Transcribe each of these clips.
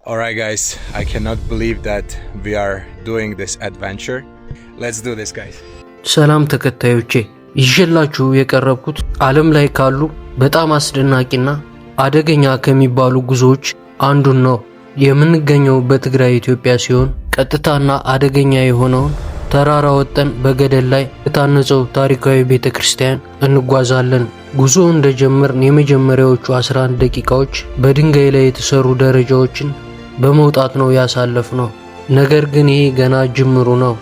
Alright guys, I cannot believe that we are doing this adventure. Let's do this guys. ሰላም ተከታዮቼ ይዤላችሁ የቀረብኩት ዓለም ላይ ካሉ በጣም አስደናቂና አደገኛ ከሚባሉ ጉዞዎች አንዱን ነው። የምንገኘው በትግራይ ኢትዮጵያ ሲሆን ቀጥታና አደገኛ የሆነውን ተራራ ወጠን በገደል ላይ የታነጸው ታሪካዊ ቤተክርስቲያን እንጓዛለን። ጉዞ እንደጀመርን የመጀመሪያዎቹ 11 ደቂቃዎች በድንጋይ ላይ የተሰሩ ደረጃዎችን በመውጣት ነው ያሳለፍነው። ነገር ግን ይሄ ገና ጅምሩ ነው።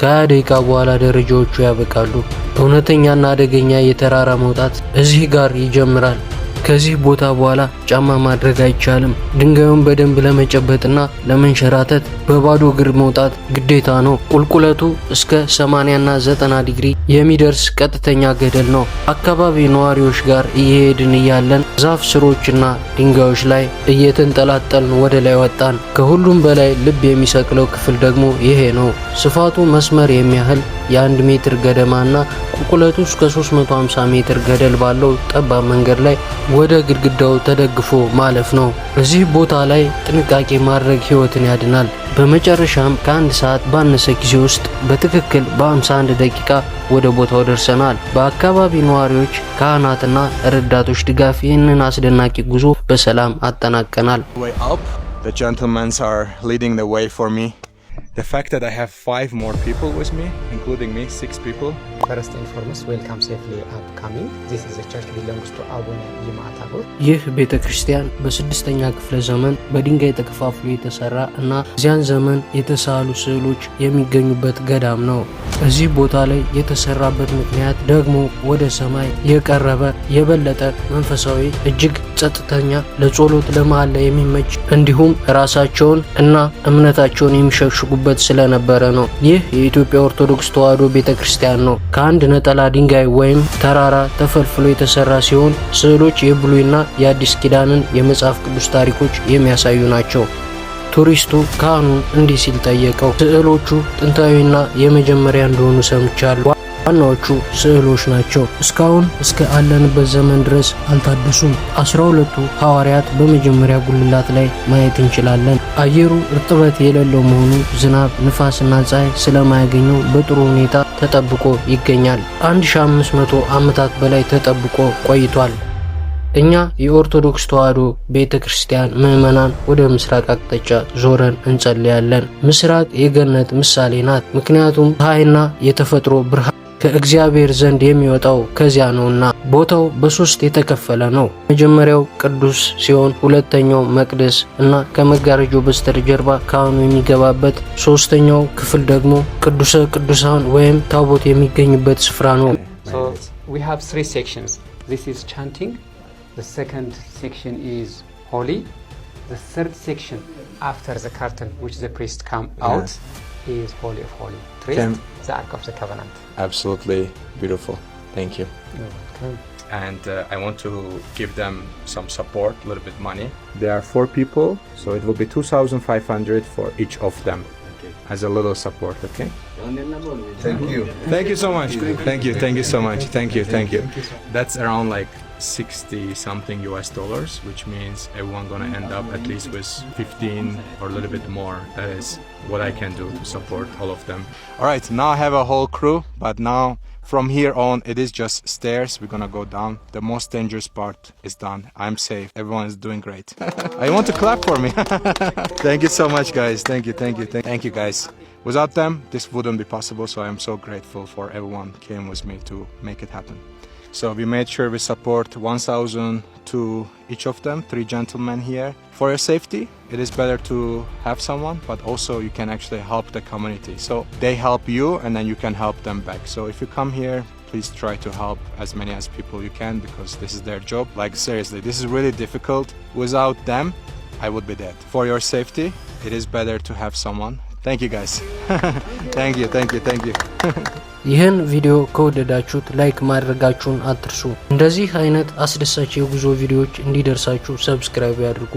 ከ20 ደቂቃ በኋላ ደረጃዎቹ ያበቃሉ። እውነተኛና አደገኛ የተራራ መውጣት እዚህ ጋር ይጀምራል። ከዚህ ቦታ በኋላ ጫማ ማድረግ አይቻልም። ድንጋዩን በደንብ ለመጨበጥና ለመንሸራተት በባዶ እግር መውጣት ግዴታ ነው። ቁልቁለቱ እስከ 80 እና 90 ዲግሪ የሚደርስ ቀጥተኛ ገደል ነው። አካባቢ ነዋሪዎች ጋር እየሄድን እያለን ዛፍ ስሮችና ድንጋዮች ላይ እየተንጠላጠልን ወደ ላይ ወጣን። ከሁሉም በላይ ልብ የሚሰቅለው ክፍል ደግሞ ይሄ ነው። ስፋቱ መስመር የሚያህል የ1 ሜትር ገደማና ቁልቁለቱ እስከ 350 ሜትር ገደል ባለው ጠባብ መንገድ ላይ ወደ ግድግዳው ተደግፎ ማለፍ ነው። እዚህ ቦታ ላይ ጥንቃቄ ማድረግ ህይወትን ያድናል። በመጨረሻም ከ1 ሰዓት ባነሰ ጊዜ ውስጥ በትክክል በ51 ደቂቃ ወደ ቦታው ደርሰናል። በአካባቢ ነዋሪዎች፣ ካህናትና ረዳቶች ድጋፍ ይህንን አስደናቂ ጉዞ በሰላም አጠናቀናል። The gentlemen are leading the way for me. The fact that I have 5 more people with me, including me, 6 people. First and foremost, welcome safely upcoming. This is the church belongs to Abune Yimatabo. ይህ ቤተክርስቲያን በ6ኛ ክፍለ ዘመን በድንጋይ ተከፋፍሎ የተሰራ እና እዚያን ዘመን የተሳሉ ስዕሎች የሚገኙበት ገዳም ነው። እዚህ ቦታ ላይ የተሰራበት ምክንያት ደግሞ ወደ ሰማይ የቀረበ የበለጠ መንፈሳዊ እጅግ ጸጥተኛ ለጸሎት ለመሐላ የሚመች እንዲሁም ራሳቸውን እና እምነታቸውን የሚሸሽጉበት ስለነበረ ነው። ይህ የኢትዮጵያ ኦርቶዶክስ ተዋሕዶ ቤተክርስቲያን ነው። ከአንድ ነጠላ ድንጋይ ወይም ተራራ ተፈልፍሎ የተሰራ ሲሆን ስዕሎች የብሉይና የአዲስ ኪዳንን የመጽሐፍ ቅዱስ ታሪኮች የሚያሳዩ ናቸው። ቱሪስቱ ካህኑን እንዲህ ሲል ጠየቀው፣ ስዕሎቹ ጥንታዊና የመጀመሪያ እንደሆኑ ሰምቻለሁ። ዋናዎቹ ስዕሎች ናቸው። እስካሁን እስከ አለንበት ዘመን ድረስ አልታደሱም። 12ቱ ሐዋርያት በመጀመሪያ ጉልላት ላይ ማየት እንችላለን። አየሩ እርጥበት የሌለው መሆኑ ዝናብ፣ ንፋስና ፀሐይ ስለማያገኘው በጥሩ ሁኔታ ተጠብቆ ይገኛል። 1500 ዓመታት በላይ ተጠብቆ ቆይቷል። እኛ የኦርቶዶክስ ተዋሕዶ ቤተክርስቲያን ምዕመናን ወደ ምስራቅ አቅጣጫ ዞረን እንጸልያለን። ምስራቅ የገነት ምሳሌ ናት። ምክንያቱም ፀሐይና የተፈጥሮ ብርሃን ከእግዚአብሔር ዘንድ የሚወጣው ከዚያ ነውና። ቦታው በ3 የተከፈለ ነው። መጀመሪያው ቅዱስ ሲሆን ሁለተኛው መቅደስ እና ከመጋረጃው በስተጀርባ ካህኑ የሚገባበት፣ ሶስተኛው ክፍል ደግሞ ቅዱሰ ቅዱሳን ወይም ታቦት የሚገኝበት ስፍራ ነው። So we have 3 sections. This is chanting. The second section is holy. The third section after the curtain which the priest come out is holy of holy. The Ark of the Covenant. Absolutely beautiful. Thank you. You're welcome. And I want to give them some support, a little bit money. There are 4 people, so it will be 2,500 for each of them, as a little support. Okay. Thank you. Thank you so much. Thank you. Thank you so much. Thank you. Thank you. That's around like 60 something US dollars, which means everyone gonna end up at least with 15 or a little bit more. That is what I can do to support all of them. All right, now I have a whole crew, but now from here on it is just stairs. We're gonna go down. The most dangerous part is done. I'm safe. Everyone is doing great. I want to clap for me. Thank you so much guys. Thank you. Thank you guys. Without them this wouldn't be possible, so I'm so grateful for everyone came with me to make it happen. So we made sure we support 1,000 to each of them, 3 gentlemen here. For your safety, it is better to have someone, but also you can actually help the community. So they help you and then you can help them back. So if you come here, please try to help as many as people you can, because this is their job. Like seriously, this is really difficult. Without them, I would be dead. For your safety, it is better to have someone. Thank you guys. Thank you. ይህን ቪዲዮ ከወደዳችሁት ላይክ ማድረጋችሁን አትርሱ። እንደዚህ አይነት አስደሳች የጉዞ ቪዲዮዎች እንዲደርሳችሁ ሰብስክራይብ ያድርጉ።